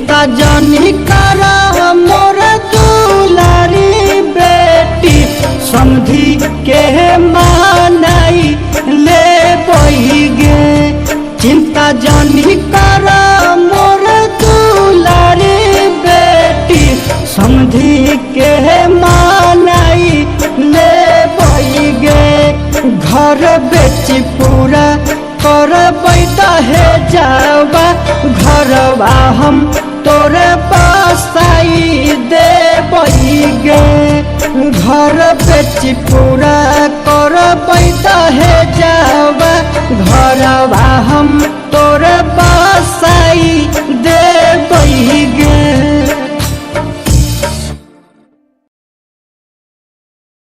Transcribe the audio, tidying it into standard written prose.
चिंता जानी करा मोर दुलारी बेटी समझी के मानाई ले बही गे। चिंता जानी करा मोर दुलारी बेटी समझी के मानाई ले बही गे। घर बेची पूरा कर बैठा है जावा घरवा हम तोरे पासाई दे गे। घर बेची पूरा कर बैठा है जावा घरवा हम तोरे पासाई